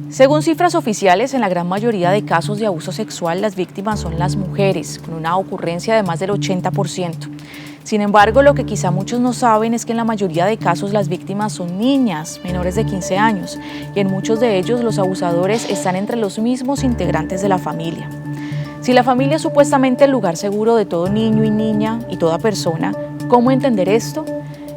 Según cifras oficiales, en la gran mayoría de casos de abuso sexual, las víctimas son las mujeres, con una ocurrencia de más del 80%. Sin embargo, lo que quizá muchos no saben es que en la mayoría de casos las víctimas son niñas, menores de 15 años, y en muchos de ellos los abusadores están entre los mismos integrantes de la familia. Si la familia es supuestamente el lugar seguro de todo niño y niña y toda persona, ¿cómo entender esto?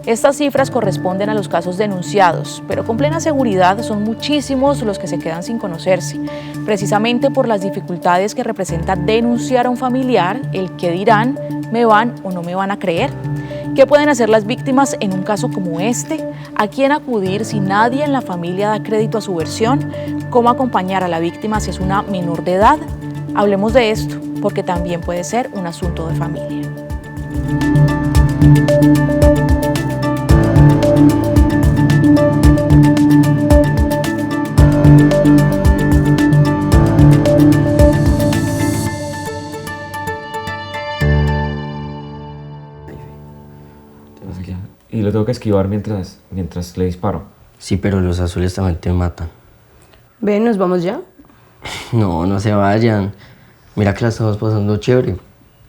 Estas cifras corresponden a los casos denunciados, pero con plena seguridad son muchísimos los que se quedan sin conocerse, precisamente por las dificultades que representa denunciar a un familiar, el que dirán, ¿me van o no me van a creer? ¿Qué pueden hacer las víctimas en un caso como este? ¿A quién acudir si nadie en la familia da crédito a su versión? ¿Cómo acompañar a la víctima si es una menor de edad? Hablemos de esto, porque también puede ser un asunto de familia. Y lo tengo que esquivar mientras le disparo. Sí, pero los azules también te matan. Ven, ¿nos vamos ya? No se vayan. Mira que la estamos pasando chévere.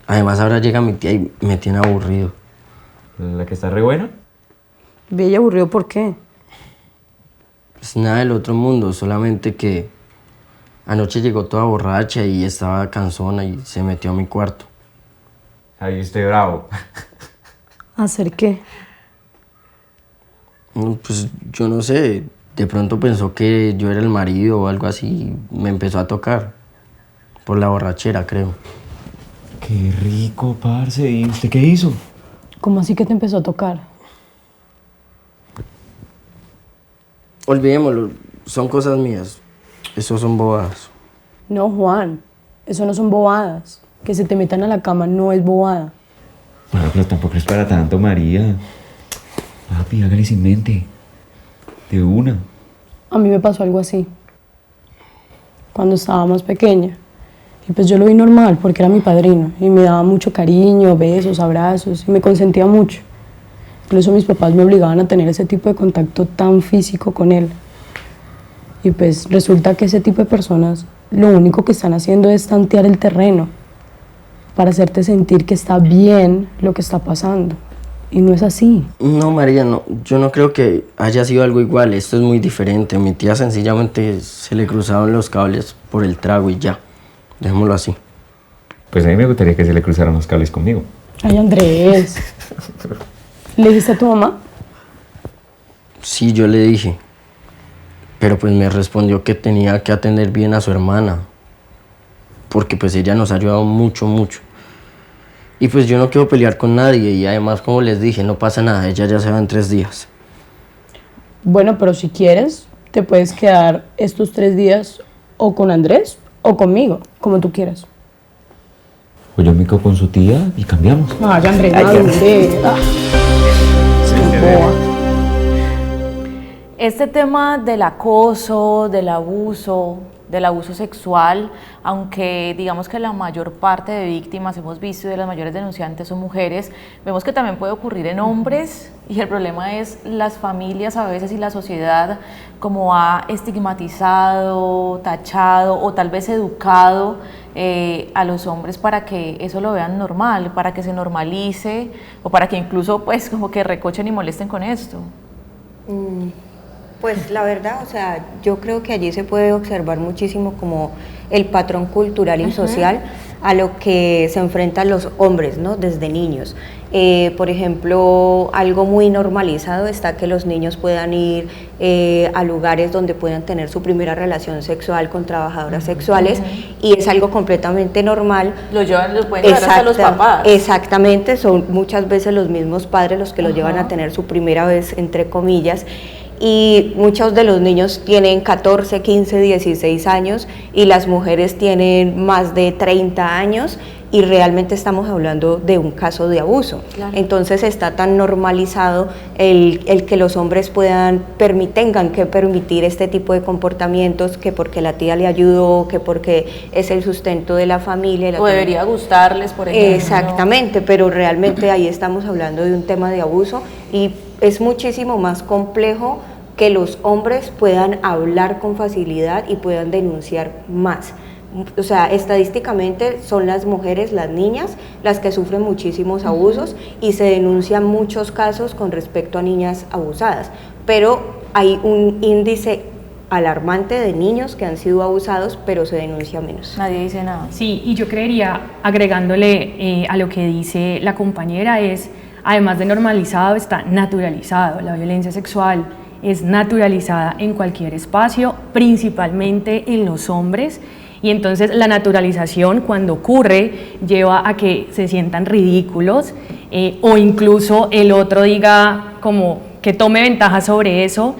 Además ahora llega mi tía y me tiene aburrido. ¿La que está re buena? Ve, y aburrido, ¿por qué? Pues nada del otro mundo, solamente que anoche llegó toda borracha y estaba cansona y se metió a mi cuarto. Ahí estoy bravo. ¿Hacer qué? Pues yo no sé, de pronto pensó que yo era el marido o algo así y me empezó a tocar. Por la borrachera, creo. Qué rico, parce. ¿Y usted qué hizo? ¿Cómo así que te empezó a tocar? Olvidémoslo, son cosas mías. Eso son bobadas. No, Juan, eso no son bobadas. Que se te metan a la cama no es bobada. Bueno, pero tampoco es para tanto, María. Papi, hágale sin mente. De una. A mí me pasó algo así. Cuando estaba más pequeña. Y pues yo lo vi normal porque era mi padrino. Y me daba mucho cariño, besos, abrazos. Y me consentía mucho. Incluso mis papás me obligaban a tener ese tipo de contacto tan físico con él. Y pues resulta que ese tipo de personas lo único que están haciendo es tantear el terreno para hacerte sentir que está bien lo que está pasando. Y no es así. No, María, no, yo no creo que haya sido algo igual. Esto es muy diferente. Mi tía sencillamente se le cruzaron los cables por el trago y ya. Dejémoslo así. Pues a mí me gustaría que se le cruzaran los cables conmigo. Ay, Andrés. ¿Le dijiste a tu mamá? Sí, yo le dije. Pero pues me respondió que tenía que atender bien a su hermana. Porque pues ella nos ha ayudado mucho. Y pues yo no quiero pelear con nadie y además, como les dije, no pasa nada, ella ya se va en 3 días. Bueno, pero si quieres, te puedes quedar estos 3 días o con Andrés o conmigo, como tú quieras. O yo me quedo con su tía y cambiamos. Ay, Andrés, madure. Este tema del acoso, del abuso sexual, aunque digamos que la mayor parte de víctimas hemos visto y de las mayores denunciantes son mujeres, vemos que también puede ocurrir en hombres y el problema es las familias a veces y la sociedad como ha estigmatizado, tachado o tal vez educado a los hombres para que eso lo vean normal, para que se normalice o para que incluso pues como que recochen y molesten con esto. Pues la verdad, o sea, yo creo que allí se puede observar muchísimo como el patrón cultural y social a lo que se enfrentan los hombres, ¿no? Desde niños. Por ejemplo, algo muy normalizado está que los niños puedan ir a lugares donde puedan tener su primera relación sexual con trabajadoras sexuales y es algo completamente normal. Los pueden llevar hasta los papás. Exactamente, son muchas veces los mismos padres los que los llevan a tener su primera vez, entre comillas. Y muchos de los niños tienen 14, 15, 16 años y las mujeres tienen más de 30 años y realmente estamos hablando de un caso de abuso. Claro. Entonces está tan normalizado el que los hombres tengan que permitir este tipo de comportamientos, que porque la tía le ayudó, que porque es el sustento de la familia. O debería gustarles, por ejemplo. Exactamente, pero realmente ahí estamos hablando de un tema de abuso y es muchísimo más complejo que los hombres puedan hablar con facilidad y puedan denunciar más. O sea, estadísticamente son las mujeres, las niñas, las que sufren muchísimos abusos y se denuncian muchos casos con respecto a niñas abusadas, pero hay un índice alarmante de niños que han sido abusados, pero se denuncia menos. Nadie dice nada. Sí, y yo creería, agregándole a lo que dice la compañera, es, además de normalizado, está naturalizado. La violencia sexual es naturalizada en cualquier espacio, principalmente en los hombres, y entonces la naturalización, cuando ocurre, lleva a que se sientan ridículos, o incluso el otro diga como que tome ventaja sobre eso.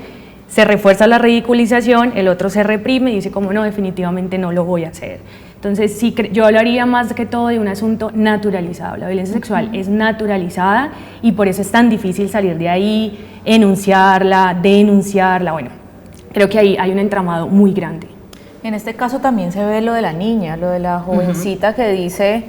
Se refuerza la ridiculización, el otro se reprime y dice como no, definitivamente no lo voy a hacer. Entonces sí, yo hablaría más que todo de un asunto naturalizado. La violencia sexual es naturalizada y por eso es tan difícil salir de ahí, enunciarla, denunciarla. Bueno, creo que ahí hay un entramado muy grande. En este caso también se ve lo de la niña, lo de la jovencita que dice,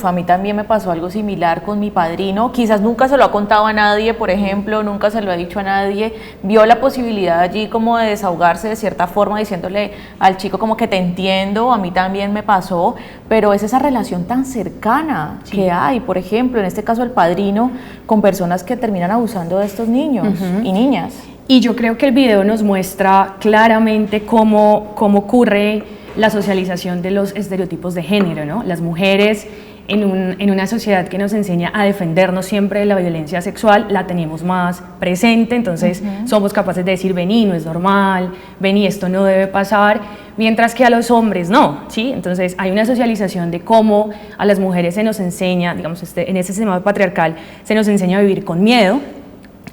a mí también me pasó algo similar con mi padrino, quizás nunca se lo ha contado a nadie, por ejemplo, nunca se lo ha dicho a nadie, vio la posibilidad allí como de desahogarse de cierta forma, diciéndole al chico como que te entiendo, a mí también me pasó, pero es esa relación tan cercana que hay, por ejemplo, en este caso el padrino, con personas que terminan abusando de estos niños y niñas. Y yo creo que el video nos muestra claramente cómo ocurre la socialización de los estereotipos de género, ¿no? Las mujeres en una sociedad que nos enseña a defendernos siempre de la violencia sexual, la tenemos más presente, entonces somos capaces de decir, vení, no es normal, vení, esto no debe pasar, mientras que a los hombres no, ¿sí? Entonces hay una socialización de cómo a las mujeres se nos enseña, digamos, en ese sistema patriarcal, se nos enseña a vivir con miedo.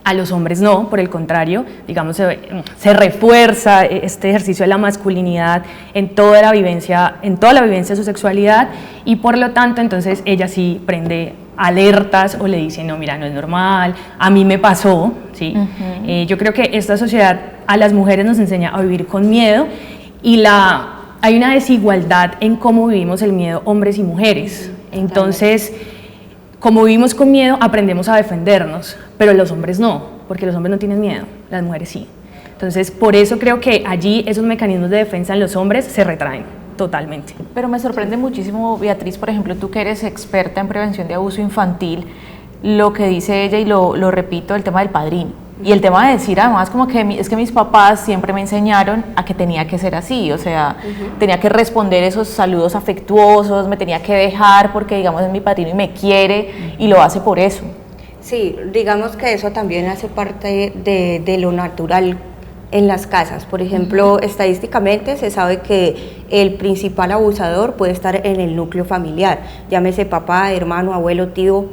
A los hombres no, por el contrario, digamos, se refuerza este ejercicio de la masculinidad en toda la vivencia de su sexualidad y por lo tanto entonces ella sí prende alertas o le dice, no, mira, no es normal, a mí me pasó, ¿sí? Yo creo que esta sociedad a las mujeres nos enseña a vivir con miedo y hay una desigualdad en cómo vivimos el miedo hombres y mujeres, entonces como vivimos con miedo aprendemos a defendernos, pero los hombres no, porque los hombres no tienen miedo, las mujeres sí. Entonces, por eso creo que allí esos mecanismos de defensa en los hombres se retraen totalmente. Pero me sorprende muchísimo, Beatriz, por ejemplo, tú que eres experta en prevención de abuso infantil, lo que dice ella, y lo repito, el tema del padrino. Y el tema de decir además como que es que mis papás siempre me enseñaron a que tenía que ser así, o sea, tenía que responder esos saludos afectuosos, me tenía que dejar porque digamos es mi padrino y me quiere y lo hace por eso. Sí, digamos que eso también hace parte de lo natural en las casas. Por ejemplo, estadísticamente se sabe que el principal abusador puede estar en el núcleo familiar, llámese papá, hermano, abuelo, tío,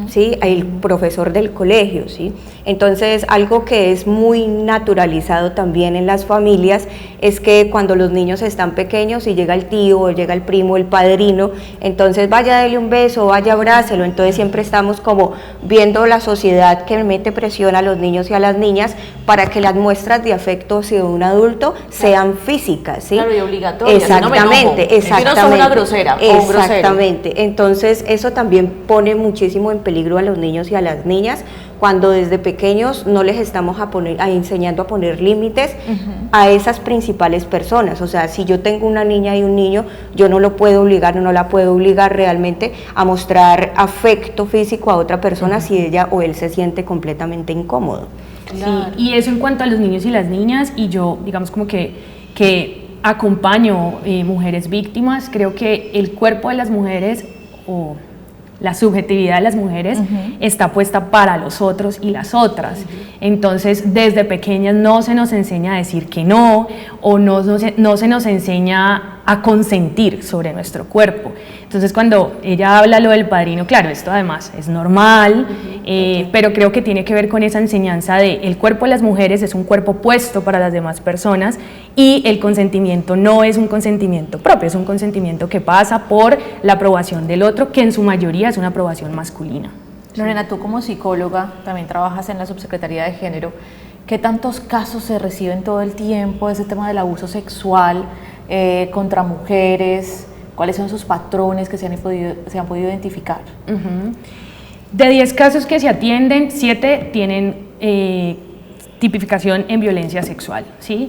¿sí? El profesor del colegio, ¿sí? Entonces, algo que es muy naturalizado también en las familias es que cuando los niños están pequeños y llega el tío, o llega el primo, el padrino, entonces vaya, dele un beso, vaya, abrácelo. Entonces siempre estamos como viendo la sociedad que mete presión a los niños y a las niñas para que las muestras de afecto hacia un adulto sean físicas, ¿sí? Claro, y obligatorias. Exactamente, si no soy una grosera o un grosero. Exactamente. Entonces eso también pone muchísimo en peligro a los niños y a las niñas cuando desde pequeños no les estamos enseñando a poner límites a esas principales personas. O sea, si yo tengo una niña y un niño, yo no lo puedo obligar, no la puedo obligar realmente a mostrar afecto físico a otra persona si ella o él se siente completamente incómodo. Claro. Sí, y eso en cuanto a los niños y las niñas, y yo digamos como que acompaño mujeres víctimas, creo que el cuerpo de las mujeres o la subjetividad de las mujeres está puesta para los otros y las otras. Entonces, desde pequeñas no se nos enseña a decir que no, o no se nos enseña a consentir sobre nuestro cuerpo. Entonces, cuando ella habla lo del padrino, claro, esto además es normal, pero creo que tiene que ver con esa enseñanza de el cuerpo de las mujeres es un cuerpo puesto para las demás personas y el consentimiento no es un consentimiento propio, es un consentimiento que pasa por la aprobación del otro, que en su mayoría es una aprobación masculina. Lorena, tú como psicóloga, también trabajas en la Subsecretaría de Género, ¿qué tantos casos se reciben todo el tiempo de ese tema del abuso sexual contra mujeres? ¿Cuáles son sus patrones que se han podido identificar? De 10 casos que se atienden, 7 tienen tipificación en violencia sexual, ¿sí?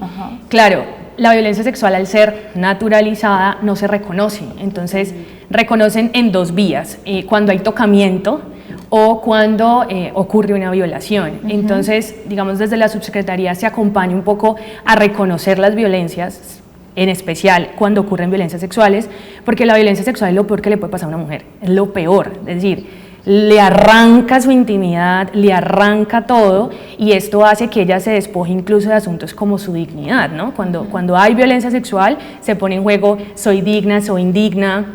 Claro, la violencia sexual al ser naturalizada no se reconoce, entonces reconocen en dos vías, cuando hay tocamiento o cuando ocurre una violación. Entonces, digamos, desde la subsecretaría se acompaña un poco a reconocer las violencias, en especial cuando ocurren violencias sexuales, porque la violencia sexual es lo peor que le puede pasar a una mujer, es lo peor, es decir, le arranca su intimidad, le arranca todo, y esto hace que ella se despoje incluso de asuntos como su dignidad, ¿no? Cuando hay violencia sexual se pone en juego soy digna, soy indigna,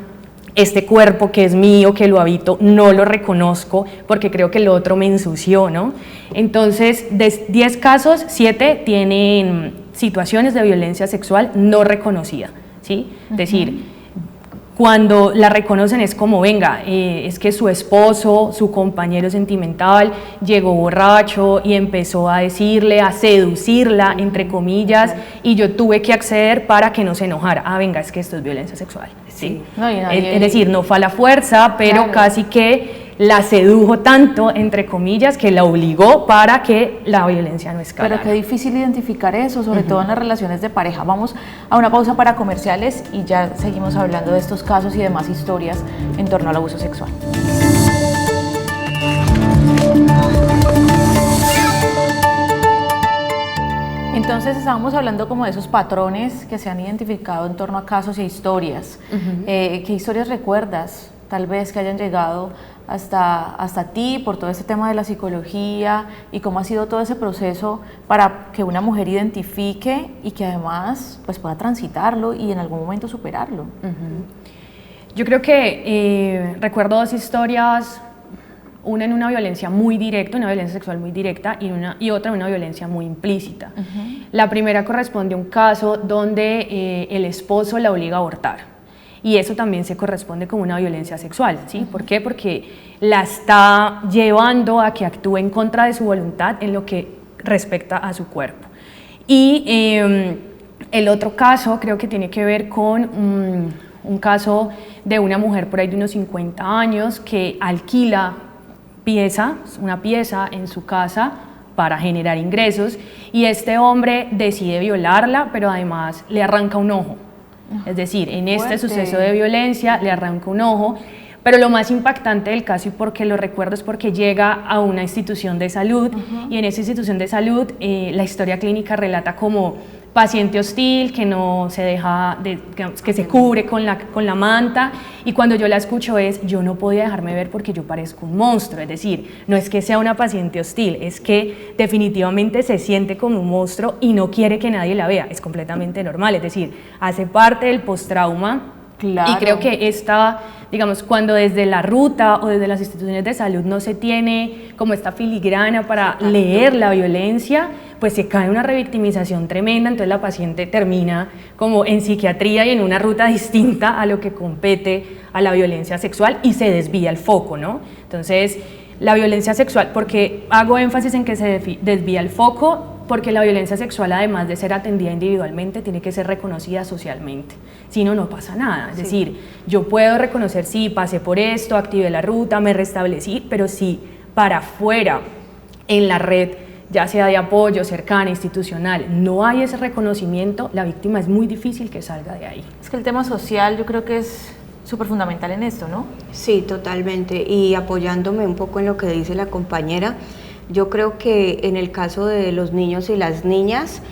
este cuerpo que es mío, que lo habito, no lo reconozco porque creo que el otro me ensució, ¿no? Entonces, de 10 casos, 7 tienen situaciones de violencia sexual no reconocida, ¿sí? Es decir, cuando la reconocen es como, venga, es que su esposo, su compañero sentimental, llegó borracho y empezó a decirle, a seducirla, entre comillas, y yo tuve que acceder para que no se enojara. Ah, venga, es que esto es violencia sexual, ¿sí? No, es decir, no fue a la fuerza, pero casi que la sedujo tanto, entre comillas, que la obligó para que la violencia no escalara. Pero qué difícil identificar eso, sobre todo en las relaciones de pareja. Vamos a una pausa para comerciales y ya seguimos hablando de estos casos y demás historias en torno al abuso sexual. Entonces estábamos hablando como de esos patrones que se han identificado en torno a casos y historias. ¿Qué historias recuerdas? Tal vez que hayan llegado hasta ti por todo este tema de la psicología y cómo ha sido todo ese proceso para que una mujer identifique y que además pues pueda transitarlo y en algún momento superarlo. Yo creo que recuerdo dos historias, una en una violencia muy directa, una violencia sexual muy directa, y otra en una violencia muy implícita. La primera corresponde a un caso donde el esposo la obliga a abortar. Y eso también se corresponde como una violencia sexual, ¿sí? ¿Por qué? Porque la está llevando a que actúe en contra de su voluntad en lo que respecta a su cuerpo. Y el otro caso creo que tiene que ver con un caso de una mujer por ahí de unos 50 años que alquila una pieza en su casa para generar ingresos, y este hombre decide violarla, pero además le arranca un ojo. Es decir, en este suceso de violencia le arranca un ojo, pero lo más impactante del caso, y porque lo recuerdo, es porque llega a una institución de salud, y en esa institución de salud la historia clínica relata como paciente hostil, que no se deja, que se cubre con la manta, y cuando yo la escucho yo no podía dejarme ver porque yo parezco un monstruo. Es decir, no es que sea una paciente hostil, es que definitivamente se siente como un monstruo y no quiere que nadie la vea, es completamente normal, es decir, hace parte del postrauma. Claro. Y creo que digamos, cuando desde la ruta o desde las instituciones de salud no se tiene como esta filigrana para leer la violencia, pues se cae una revictimización tremenda, entonces la paciente termina como en psiquiatría y en una ruta distinta a lo que compete a la violencia sexual, y se desvía el foco, ¿no? Entonces, la violencia sexual, porque hago énfasis en que se desvía el foco, porque la violencia sexual, además de ser atendida individualmente, tiene que ser reconocida socialmente, si no, no pasa nada. Es decir, yo puedo reconocer, sí, pasé por esto, activé la ruta, me restablecí, pero si para afuera, en la red, ya sea de apoyo, cercana, institucional, no hay ese reconocimiento, la víctima es muy difícil que salga de ahí. Es que el tema social yo creo que es súper fundamental en esto, ¿no? Sí, totalmente, y apoyándome un poco en lo que dice la compañera, yo creo que en el caso de los niños y las niñas,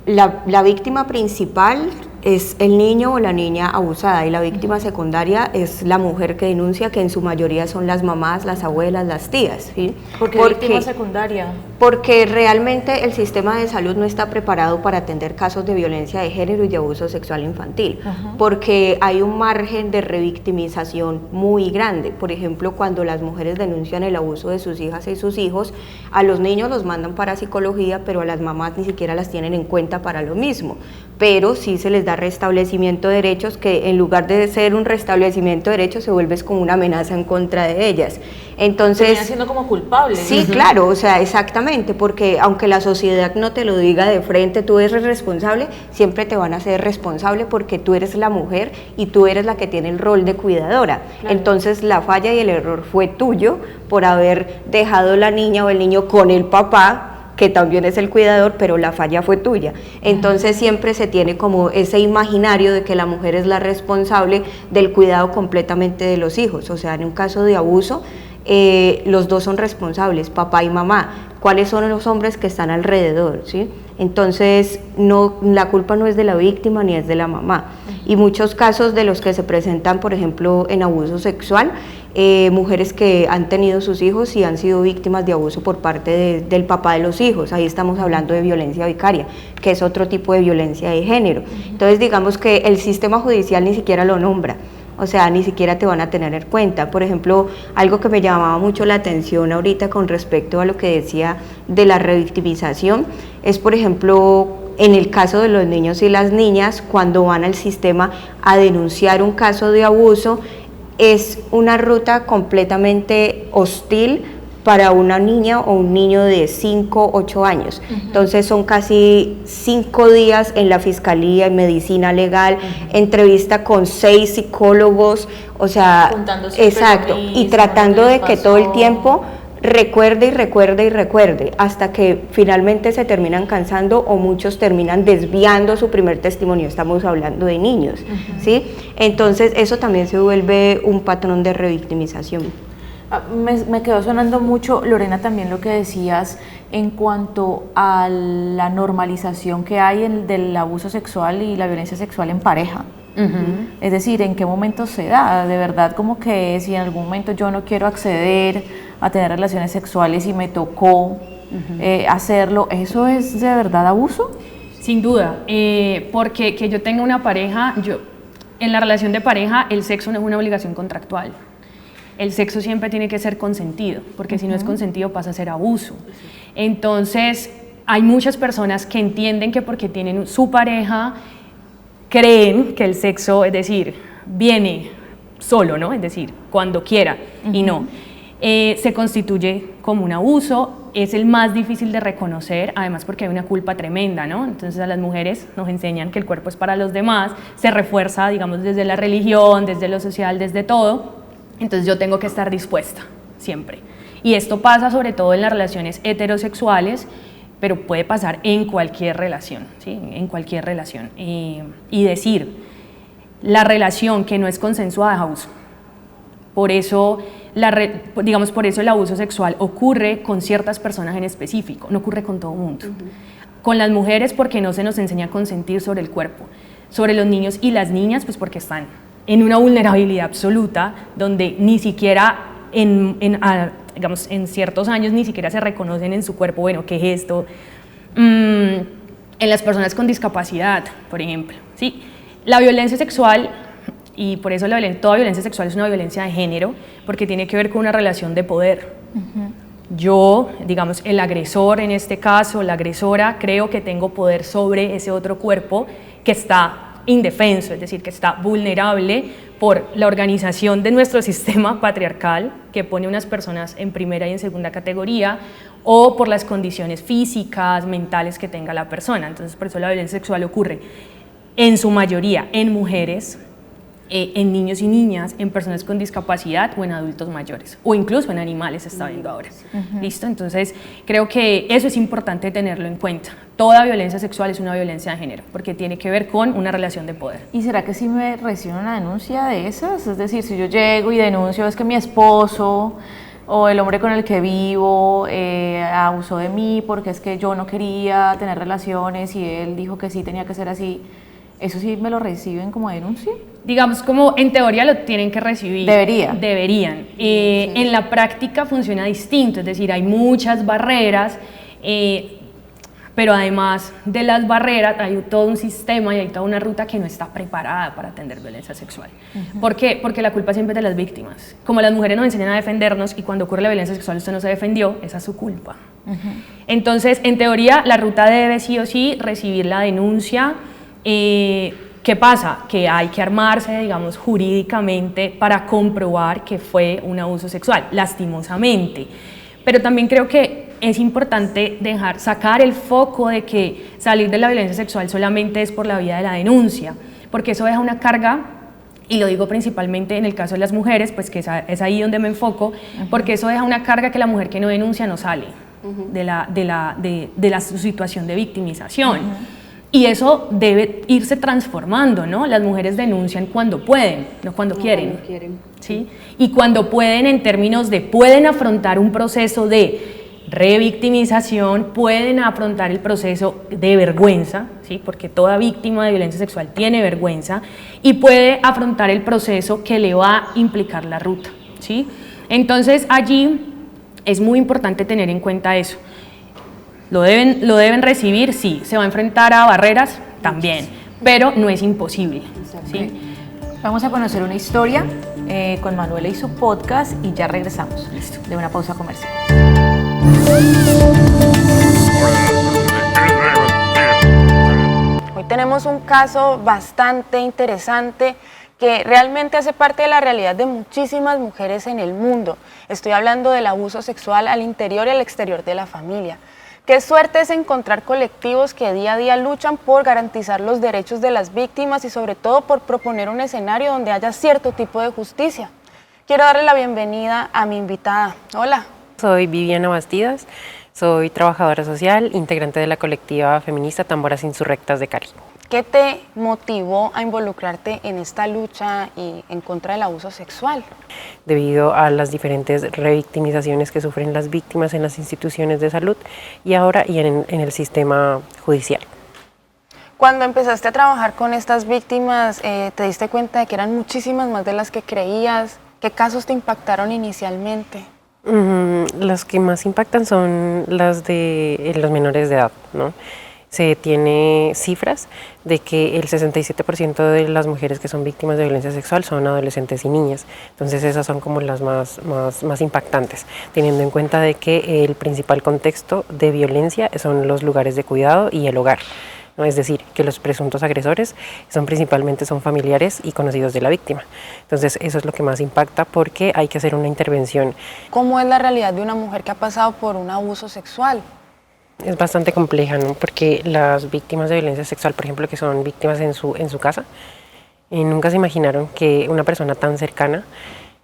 la víctima principal es el niño o la niña abusada, y la víctima secundaria es la mujer que denuncia, que en su mayoría son las mamás, las abuelas, las tías, ¿sí? ¿Por qué víctima secundaria? Porque realmente el sistema de salud no está preparado para atender casos de violencia de género y de abuso sexual infantil, porque hay un margen de revictimización muy grande. Por ejemplo, cuando las mujeres denuncian el abuso de sus hijas y sus hijos, a los niños los mandan para psicología, pero a las mamás ni siquiera las tienen en cuenta para lo mismo, pero sí se les da da restablecimiento de derechos, que en lugar de ser un restablecimiento de derechos se vuelve como una amenaza en contra de ellas. Entonces, termina siendo como culpable. Sí, claro, o sea, exactamente, porque aunque la sociedad no te lo diga de frente, tú eres responsable, siempre te van a hacer responsable porque tú eres la mujer y tú eres la que tiene el rol de cuidadora. Claro. Entonces la falla y el error fue tuyo por haber dejado la niña o el niño con el papá, que también es el cuidador, pero la falla fue tuya. Entonces siempre se tiene como ese imaginario de que la mujer es la responsable del cuidado completamente de los hijos. O sea, en un caso de abuso, los dos son responsables, papá y mamá. ¿Cuáles son los hombres que están alrededor? ¿Sí? Entonces, no, la culpa no es de la víctima ni es de la mamá. Y muchos casos de los que se presentan, por ejemplo, en abuso sexual, mujeres que han tenido sus hijos y han sido víctimas de abuso por parte del papá de los hijos. Ahí estamos hablando de violencia vicaria, que es otro tipo de violencia de género. Entonces, digamos que el sistema judicial ni siquiera lo nombra. O sea, ni siquiera te van a tener en cuenta. Por ejemplo, algo que me llamaba mucho la atención ahorita con respecto a lo que decía de la revictimización, es por ejemplo, en el caso de los niños y las niñas, cuando van al sistema a denunciar un caso de abuso, es una ruta completamente hostil para una niña o un niño de 5, 8 años. Entonces son casi 5 días en la fiscalía, en medicina legal, entrevista con 6 psicólogos, o sea, exacto, y tratando de que todo el tiempo recuerde y recuerde y recuerde, hasta que finalmente se terminan cansando o muchos terminan desviando su primer testimonio. Estamos hablando de niños, ¿sí? Entonces eso también se vuelve un patrón de revictimización. Me quedó sonando mucho, Lorena, también lo que decías en cuanto a la normalización que hay del abuso sexual y la violencia sexual en pareja. Es decir, ¿en qué momento se da? De verdad, como que si en algún momento yo no quiero acceder a tener relaciones sexuales y me tocó hacerlo, ¿eso es de verdad abuso? Sin duda, porque que yo tenga una pareja, en la relación de pareja el sexo no es una obligación contractual. El sexo siempre tiene que ser consentido, porque si no es consentido pasa a ser abuso. Entonces, hay muchas personas que entienden que porque tienen su pareja, creen que el sexo, es decir, viene solo, ¿no? Es decir, cuando quiera, y no. Se constituye como un abuso, es el más difícil de reconocer, además porque hay una culpa tremenda, ¿no? Entonces a las mujeres nos enseñan que el cuerpo es para los demás, se refuerza, digamos, desde la religión, desde lo social, desde todo. Entonces yo tengo que estar dispuesta, siempre. Y esto pasa sobre todo en las relaciones heterosexuales, pero puede pasar en cualquier relación, ¿sí? En cualquier relación. Y decir, la relación que no es consensuada es abuso. Por eso, por eso el abuso sexual ocurre con ciertas personas en específico, no ocurre con todo el mundo. Con las mujeres porque no se nos enseña a consentir sobre el cuerpo. Sobre los niños y las niñas, pues porque están en una vulnerabilidad absoluta, donde ni siquiera digamos, en ciertos años ni siquiera se reconocen en su cuerpo, bueno, ¿qué es esto? En las personas con discapacidad, por ejemplo, ¿sí? La violencia sexual, y por eso toda violencia sexual es una violencia de género, porque tiene que ver con una relación de poder. Yo, digamos, el agresor en este caso, la agresora, creo que tengo poder sobre ese otro cuerpo que está indefenso, es decir, que está vulnerable por la organización de nuestro sistema patriarcal, que pone unas personas en primera y en segunda categoría, o por las condiciones físicas, mentales que tenga la persona. Entonces, por eso la violencia sexual ocurre en su mayoría en mujeres, en niños y niñas, en personas con discapacidad o en adultos mayores, o incluso en animales se está viendo ahora. ¿Listo? Entonces, creo que eso es importante tenerlo en cuenta. Toda violencia sexual es una violencia de género, porque tiene que ver con una relación de poder. ¿Y será que sí me reciben una denuncia de esas? Es decir, si yo llego y denuncio, es que mi esposo o el hombre con el que vivo abusó de mí porque es que yo no quería tener relaciones y él dijo que sí tenía que ser así, ¿eso sí me lo reciben como denuncia? Digamos, como en teoría lo tienen que recibir. Deberían. En la práctica funciona distinto, es decir, hay muchas barreras, pero además de las barreras hay todo un sistema y hay toda una ruta que no está preparada para atender violencia sexual. ¿Por qué? Porque la culpa siempre es de las víctimas. Como las mujeres nos enseñan a defendernos y cuando ocurre la violencia sexual usted no se defendió, esa es su culpa. Entonces, en teoría, la ruta debe sí o sí recibir la denuncia, ¿Qué pasa? Que hay que armarse, digamos, jurídicamente para comprobar que fue un abuso sexual, lastimosamente. Pero también creo que es importante sacar el foco de que salir de la violencia sexual solamente es por la vía de la denuncia, porque eso deja una carga, y lo digo principalmente en el caso de las mujeres, pues que es ahí donde me enfoco, porque eso deja una carga que la mujer que no denuncia no sale de la situación de victimización. Y eso debe irse transformando, ¿no? Las mujeres denuncian cuando pueden, no cuando quieren. ¿Sí? Y cuando pueden, en términos de pueden afrontar un proceso de revictimización, pueden afrontar el proceso de vergüenza, ¿sí? Porque toda víctima de violencia sexual tiene vergüenza, y puede afrontar el proceso que le va a implicar la ruta, ¿sí? Entonces allí es muy importante tener en cuenta eso. ¿Lo deben recibir? Sí. ¿Se va a enfrentar a barreras? También, pero no es imposible, ¿sí? Vamos a conocer una historia con Manuela y su podcast y ya regresamos de una pausa comercial. Hoy tenemos un caso bastante interesante que realmente hace parte de la realidad de muchísimas mujeres en el mundo. Estoy hablando del abuso sexual al interior y al exterior de la familia. Qué suerte es encontrar colectivos que día a día luchan por garantizar los derechos de las víctimas y sobre todo por proponer un escenario donde haya cierto tipo de justicia. Quiero darle la bienvenida a mi invitada. Hola. Soy Viviana Bastidas, soy trabajadora social, integrante de la colectiva feminista Tamboras Insurrectas de Cali. ¿Qué te motivó a involucrarte en esta lucha y en contra del abuso sexual? Debido a las diferentes revictimizaciones que sufren las víctimas en las instituciones de salud y ahora en el sistema judicial. Cuando empezaste a trabajar con estas víctimas, ¿te diste cuenta de que eran muchísimas más de las que creías? ¿Qué casos te impactaron inicialmente? Las que más impactan son las de los menores de edad, ¿no? Se tiene cifras de que el 67% de las mujeres que son víctimas de violencia sexual son adolescentes y niñas. Entonces esas son como las más impactantes, teniendo en cuenta de que el principal contexto de violencia son los lugares de cuidado y el hogar, ¿no? Es decir, que los presuntos agresores principalmente son familiares y conocidos de la víctima. Entonces eso es lo que más impacta porque hay que hacer una intervención. ¿Cómo es la realidad de una mujer que ha pasado por un abuso sexual? Es bastante compleja, ¿no? Porque las víctimas de violencia sexual, por ejemplo, que son víctimas en su casa, nunca se imaginaron que una persona tan cercana,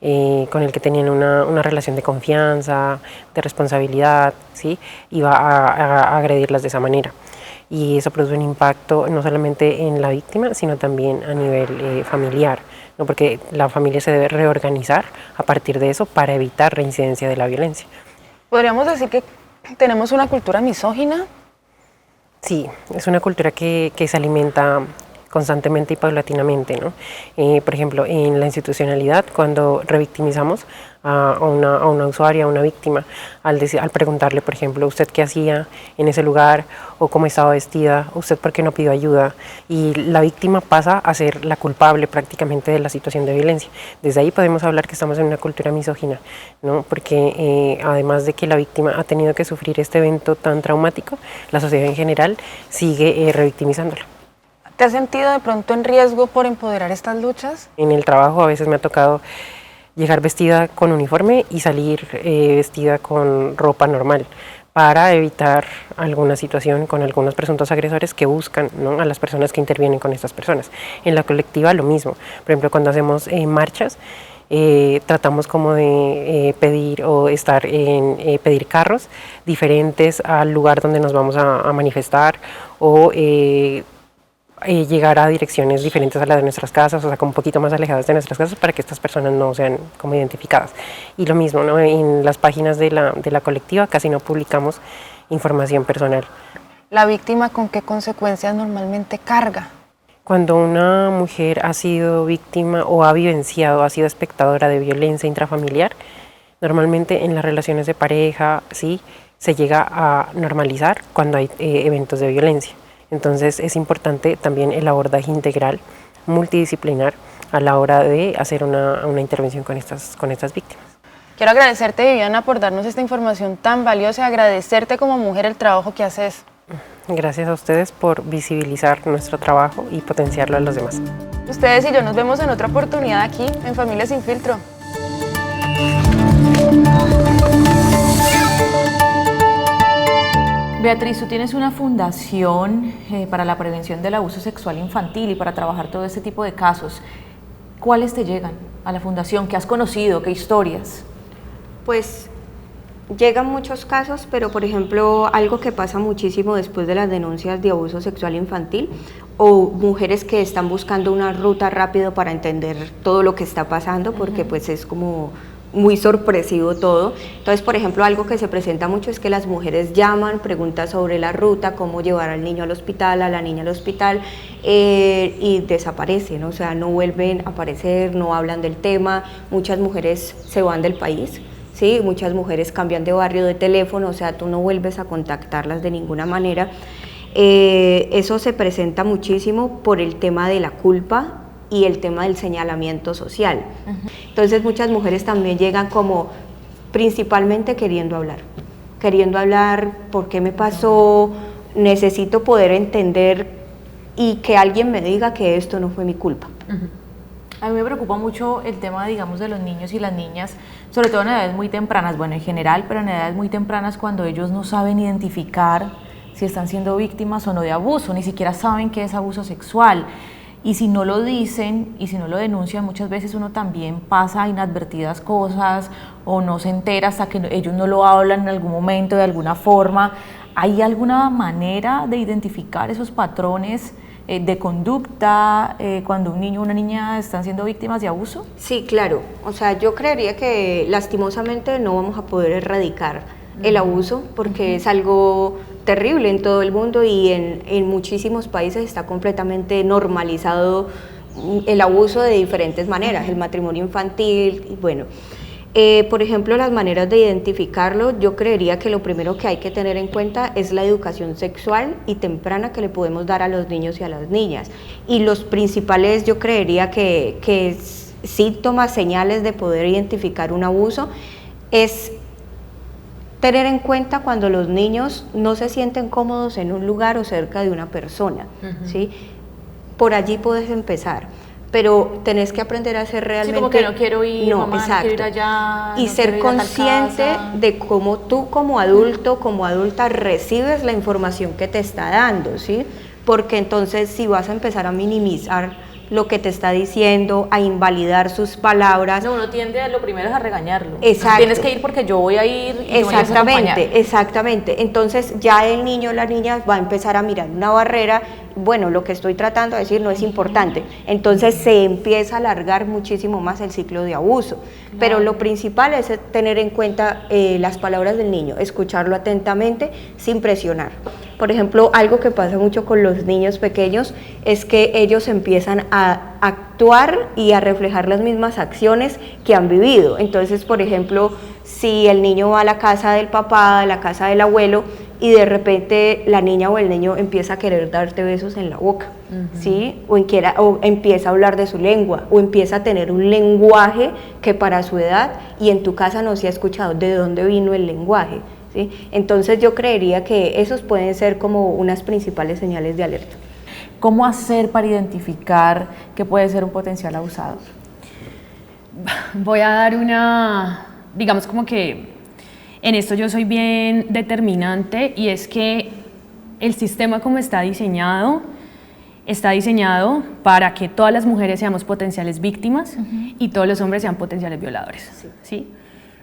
con el que tenían una relación de confianza, de responsabilidad, ¿sí? Iba a agredirlas de esa manera. Y eso produce un impacto no solamente en la víctima, sino también a nivel familiar, ¿no? Porque la familia se debe reorganizar a partir de eso para evitar reincidencia de la violencia. ¿Podríamos decir que tenemos una cultura misógina? Sí, es una cultura que se alimenta constantemente y paulatinamente, ¿no? Por ejemplo, en la institucionalidad, cuando revictimizamos a una usuaria, a una víctima, al preguntarle, por ejemplo, ¿usted qué hacía en ese lugar? ¿O cómo estaba vestida? ¿Usted por qué no pidió ayuda? Y la víctima pasa a ser la culpable prácticamente de la situación de violencia. Desde ahí podemos hablar que estamos en una cultura misógina, ¿no? Porque además de que la víctima ha tenido que sufrir este evento tan traumático, la sociedad en general sigue revictimizándola. ¿Te has sentido de pronto en riesgo por empoderar estas luchas? En el trabajo a veces me ha tocado llegar vestida con uniforme y salir vestida con ropa normal para evitar alguna situación con algunos presuntos agresores que buscan, ¿no?, a las personas que intervienen con estas personas. En la colectiva lo mismo. Por ejemplo, cuando hacemos marchas, tratamos como de pedir o pedir carros diferentes al lugar donde nos vamos a manifestar o llegar a direcciones diferentes a las de nuestras casas, o sea, como un poquito más alejadas de nuestras casas para que estas personas no sean como identificadas. Y lo mismo, ¿no? En las páginas de la colectiva casi no publicamos información personal. ¿La víctima con qué consecuencias normalmente carga? Cuando una mujer ha sido víctima o ha vivenciado, ha sido espectadora de violencia intrafamiliar, normalmente en las relaciones de pareja, sí, se llega a normalizar cuando hay eventos de violencia. Entonces es importante también el abordaje integral, multidisciplinar, a la hora de hacer una intervención con estas víctimas. Quiero agradecerte, Viviana, por darnos esta información tan valiosa y agradecerte como mujer el trabajo que haces. Gracias a ustedes por visibilizar nuestro trabajo y potenciarlo a los demás. Ustedes y yo nos vemos en otra oportunidad aquí, en Familia Sin Filtro. Beatriz, tú tienes una fundación para la prevención del abuso sexual infantil y para trabajar todo este tipo de casos. ¿Cuáles te llegan a la fundación? ¿Qué has conocido? ¿Qué historias? Pues llegan muchos casos, pero por ejemplo, algo que pasa muchísimo después de las denuncias de abuso sexual infantil o mujeres que están buscando una ruta rápido para entender todo lo que está pasando, porque pues es como muy sorpresivo todo. Entonces, por ejemplo, algo que se presenta mucho es que las mujeres llaman, preguntan sobre la ruta, cómo llevar al niño al hospital, a la niña al hospital, y desaparecen, o sea, no vuelven a aparecer, no hablan del tema. Muchas mujeres se van del país, ¿sí? Muchas mujeres cambian de barrio, de teléfono, o sea, tú no vuelves a contactarlas de ninguna manera. Eso se presenta muchísimo por el tema de la culpa y el tema del señalamiento social. Entonces muchas mujeres también llegan como principalmente queriendo hablar por qué me pasó, necesito poder entender y que alguien me diga que esto no fue mi culpa. A mí me preocupa mucho el tema, digamos, de los niños y las niñas, sobre todo en edades muy tempranas, bueno, en general, pero en edades muy tempranas cuando ellos no saben identificar si están siendo víctimas o no de abuso, ni siquiera saben qué es abuso sexual. Y si no lo dicen y si no lo denuncian, muchas veces uno también pasa inadvertidas cosas o no se entera hasta que ellos no lo hablan en algún momento, de alguna forma. ¿Hay alguna manera de identificar esos patrones de conducta cuando un niño o una niña están siendo víctimas de abuso? Sí, claro. O sea, yo creería que lastimosamente no vamos a poder erradicar el abuso porque es algo terrible en todo el mundo y en muchísimos países está completamente normalizado el abuso de diferentes maneras, el matrimonio infantil, y bueno. Por ejemplo, las maneras de identificarlo, yo creería que lo primero que hay que tener en cuenta es la educación sexual y temprana que le podemos dar a los niños y a las niñas. Y los principales, yo creería que síntomas, señales de poder identificar un abuso es tener en cuenta cuando los niños no se sienten cómodos en un lugar o cerca de una persona, ¿sí? Por allí puedes empezar, pero tenés que aprender a ser realmente... Sí, como que no quiero ir, no, mamá, exacto. no quiero ir allá, y no ser quiero ir a tal consciente casa. de cómo tú como adulto, como adulta, recibes la información que te está dando, ¿sí? Porque entonces si vas a empezar a minimizar lo que te está diciendo, a invalidar sus palabras. No, uno tiende a lo primero es a regañarlo. Exacto. Tienes que ir porque yo voy a ir y no me vas a acompañar. Exactamente. Entonces ya el niño o la niña va a empezar a mirar una barrera, bueno, lo que estoy tratando de decir no es importante. Entonces se empieza a alargar muchísimo más el ciclo de abuso. Claro. Pero lo principal es tener en cuenta las palabras del niño, escucharlo atentamente sin presionar. Por ejemplo, algo que pasa mucho con los niños pequeños es que ellos empiezan a actuar y a reflejar las mismas acciones que han vivido. Entonces, por ejemplo, si el niño va a la casa del papá, a la casa del abuelo, y de repente la niña o el niño empieza a querer darte besos en la boca, ¿sí? O empieza a hablar de su lengua, o empieza a tener un lenguaje que para su edad y en tu casa no se ha escuchado. ¿De dónde vino el lenguaje? ¿Sí? Entonces yo creería que esos pueden ser como unas principales señales de alerta. ¿Cómo hacer para identificar que puede ser un potencial abusador? Voy a dar digamos como que en esto yo soy bien determinante, y es que el sistema como está diseñado para que todas las mujeres seamos potenciales víctimas y todos los hombres sean potenciales violadores, ¿sí?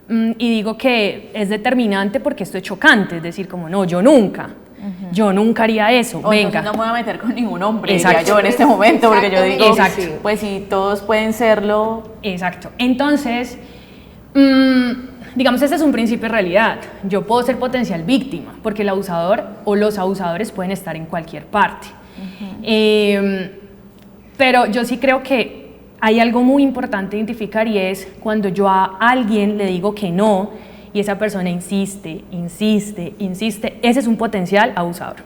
Y digo que es determinante porque esto es chocante, es decir, como no, yo nunca haría eso, venga. No me voy a meter con ningún hombre, Exacto. diría yo en este momento, porque yo digo, exacto. Pues si todos pueden serlo. Exacto. Entonces, digamos, este es un principio de realidad. Yo puedo ser potencial víctima, porque el abusador o los abusadores pueden estar en cualquier parte. Pero yo sí creo que hay algo muy importante identificar, y es cuando yo a alguien le digo que no y esa persona insiste, ese es un potencial abusador.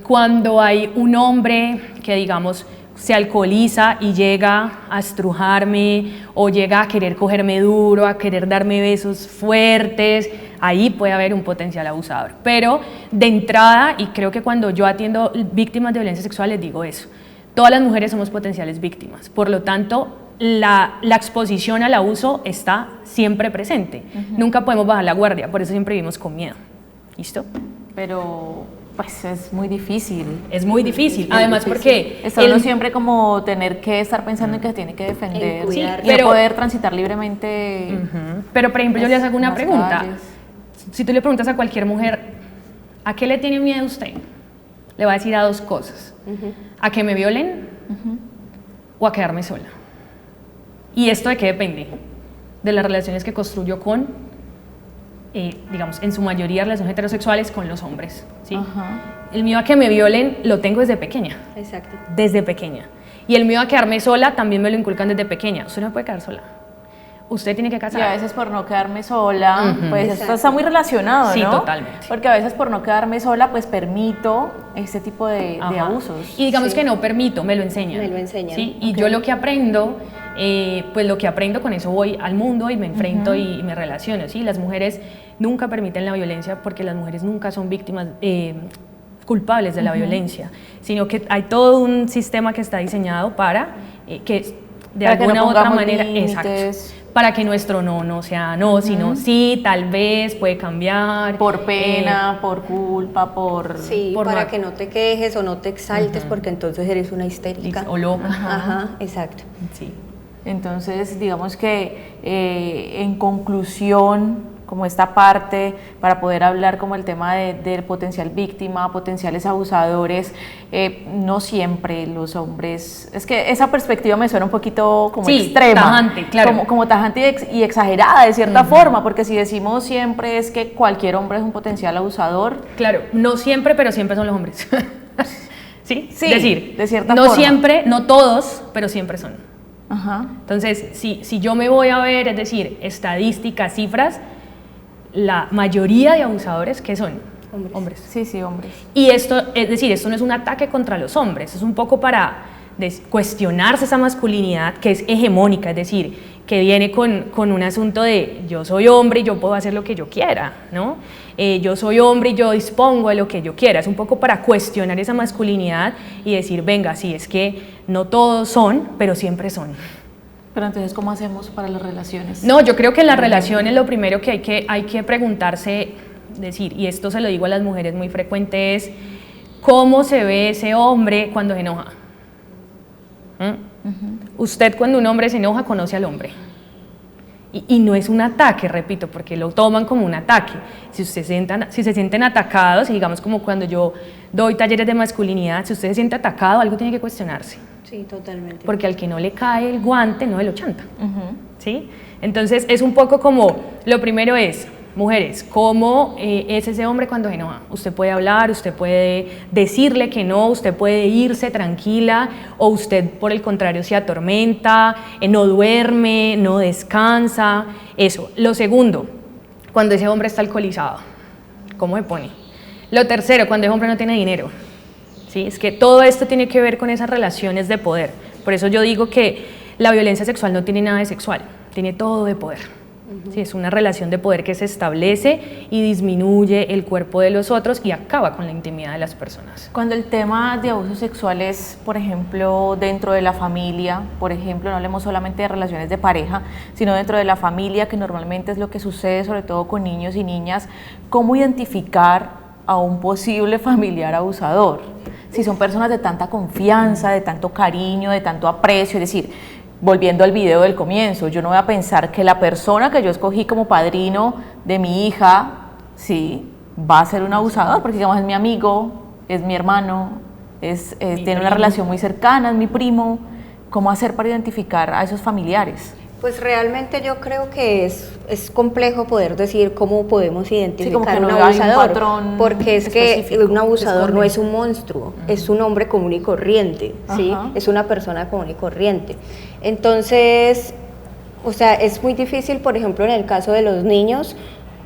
Cuando hay un hombre que, digamos, se alcoholiza y llega a estrujarme o llega a querer cogerme duro, a querer darme besos fuertes, ahí puede haber un potencial abusador. Pero de entrada, y creo que cuando yo atiendo víctimas de violencia sexual les digo eso, todas las mujeres somos potenciales víctimas, por lo tanto la exposición al abuso está siempre presente, nunca podemos bajar la guardia, por eso siempre vivimos con miedo. ¿Listo? Pero pues es muy difícil. Es muy difícil, además porque está uno siempre como tener que estar pensando en que se tiene que defender, sí, y no poder transitar libremente. Pero por ejemplo yo les hago una las pregunta, calles. si tú le preguntas a cualquier mujer, ¿a qué le tiene miedo usted? Le va a decir a dos cosas, a que me violen o a quedarme sola. ¿Y esto de qué depende? De las relaciones que construyo con, digamos, en su mayoría relaciones heterosexuales con los hombres, ¿sí? El miedo a que me violen lo tengo desde pequeña. Exacto. Desde pequeña. Y el miedo a quedarme sola también me lo inculcan desde pequeña. Usted no se puede quedar sola. Usted tiene que casar. Y a veces por no quedarme sola, pues esto está muy relacionado, ¿no? Sí, totalmente. Porque a veces por no quedarme sola, pues permito este tipo de abusos. Y digamos que no permito, me lo enseñan. Me lo enseñan. ¿Sí? Y yo lo que aprendo, pues lo que aprendo con eso voy al mundo y me enfrento y me relaciono, ¿sí? Las mujeres nunca permiten la violencia porque las mujeres nunca son víctimas culpables de la violencia, sino que hay todo un sistema que está diseñado para que de para alguna que no u otra pongamos manera, límites. exacto, para que nuestro no sea no, sino sí, tal vez, puede cambiar. Por pena, por culpa, por... Sí, por para no- que no te quejes o no te exaltes porque entonces eres una histérica. O loca. Ajá, exacto. Sí. Entonces, digamos que en conclusión, como esta parte, para poder hablar como el tema del potencial víctima, potenciales abusadores, no siempre los hombres, es que esa perspectiva me suena un poquito como Sí, extrema, tajante, claro. como tajante y exagerada de cierta forma, porque si decimos siempre es que cualquier hombre es un potencial abusador. Claro, no siempre, pero siempre son los hombres. ¿Sí? Sí, Es decir, de cierta no forma. siempre, no todos, pero siempre son. Ajá. Entonces, si yo me voy a ver, es decir, estadísticas, cifras, la mayoría de abusadores, ¿qué son? Hombres. Sí, sí, hombres. Y esto, es decir, esto no es un ataque contra los hombres, es un poco para cuestionarse esa masculinidad que es hegemónica, es decir, que viene con un asunto de yo soy hombre y yo puedo hacer lo que yo quiera, ¿no? Yo soy hombre y yo dispongo de lo que yo quiera, es un poco para cuestionar esa masculinidad y decir, venga, sí, es que no todos son, pero siempre son. Pero entonces, ¿cómo hacemos para las relaciones? No, yo creo que en las relaciones lo primero que hay que preguntarse, decir, y esto se lo digo a las mujeres muy frecuente, es ¿cómo se ve ese hombre cuando se enoja? Usted cuando un hombre se enoja conoce al hombre. Y no es un ataque, repito, porque lo toman como un ataque. Si se sienten atacados, y digamos como cuando yo doy talleres de masculinidad, si usted se siente atacado, algo tiene que cuestionarse. Sí, totalmente. Porque al que no le cae el guante, no se lo chanta. ¿Sí? Entonces es un poco como, lo primero es, mujeres, ¿cómo es ese hombre cuando se enoja? Usted puede hablar, usted puede decirle que no, usted puede irse tranquila, o usted por el contrario se atormenta, no duerme, no descansa, eso. Lo segundo, cuando ese hombre está alcoholizado, ¿cómo se pone? Lo tercero, cuando ese hombre no tiene dinero. ¿Sí? Es que todo esto tiene que ver con esas relaciones de poder. Por eso yo digo que la violencia sexual no tiene nada de sexual, tiene todo de poder. Sí, es una relación de poder que se establece y disminuye el cuerpo de los otros y acaba con la intimidad de las personas. Cuando el tema de abuso sexual es, por ejemplo, dentro de la familia, por ejemplo, no hablemos solamente de relaciones de pareja, sino dentro de la familia, que normalmente es lo que sucede sobre todo con niños y niñas, ¿cómo identificar a un posible familiar abusador? Si son personas de tanta confianza, de tanto cariño, de tanto aprecio, es decir, volviendo al video del comienzo, yo no voy a pensar que la persona que yo escogí como padrino de mi hija, sí, va a ser un abusador, porque digamos es mi amigo, es mi hermano, tiene una relación muy cercana, es mi primo. ¿Cómo hacer para identificar a esos familiares? Pues realmente yo creo que es complejo poder decir cómo podemos identificar como que un no hay un abusador, patrón porque es que específico un abusador que no es un monstruo, es un hombre común y corriente, ¿sí? Ajá. Es una persona común y corriente. Entonces, o sea, es muy difícil, por ejemplo, en el caso de los niños,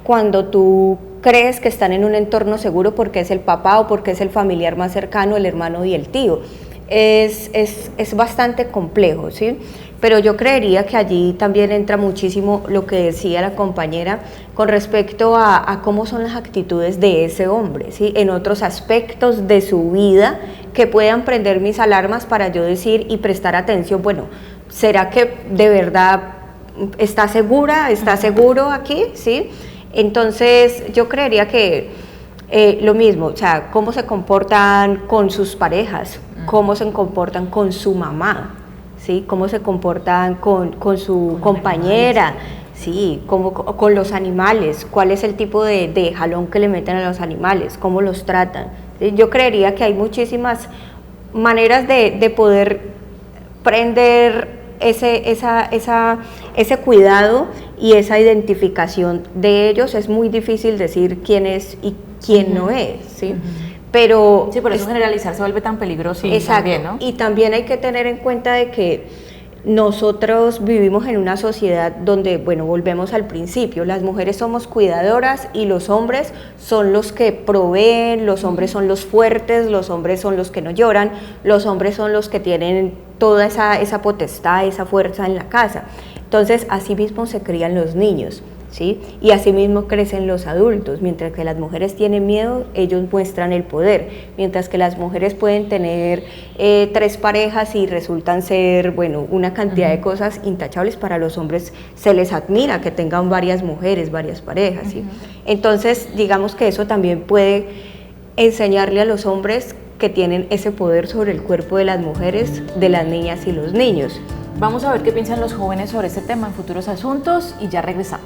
cuando tú crees que están en un entorno seguro porque es el papá o porque es el familiar más cercano, el hermano y el tío. es bastante complejo, ¿sí? Pero yo creería que allí también entra muchísimo lo que decía la compañera con respecto a cómo son las actitudes de ese hombre, ¿sí? En otros aspectos de su vida que puedan prender mis alarmas para yo decir y prestar atención, bueno, ¿será que de verdad está segura, está seguro aquí? ¿Sí? Entonces yo creería que lo mismo, o sea, cómo se comportan con sus parejas, cómo se comportan con su mamá, ¿sí? Cómo se comportan con su compañera, sí, con los animales, cuál es el tipo de jalón que le meten a los animales, cómo los tratan. ¿Sí? Yo creería que hay muchísimas maneras de poder prender ese cuidado y esa identificación de ellos. Es muy difícil decir quién es y quién no es, ¿sí? Pero sí, por eso generalizar se vuelve tan peligroso. Exacto, también, ¿no? Y también hay que tener en cuenta de que nosotros vivimos en una sociedad donde, bueno, volvemos al principio, las mujeres somos cuidadoras y los hombres son los que proveen, los hombres son los fuertes, los hombres son los que no lloran, los hombres son los que tienen toda esa potestad, esa fuerza en la casa. Entonces, así mismo se crían los niños, ¿sí? Y así mismo crecen los adultos. Mientras que las mujeres tienen miedo, ellos muestran el poder. Mientras que las mujeres pueden tener 3 parejas y resultan ser, bueno, una cantidad de cosas intachables, para los hombres se les admira que tengan varias mujeres, varias parejas, ¿sí? Entonces, digamos que eso también puede enseñarle a los hombres que tienen ese poder sobre el cuerpo de las mujeres, de las niñas y los niños. Vamos a ver qué piensan los jóvenes sobre este tema en Futuros Asuntos y ya regresamos.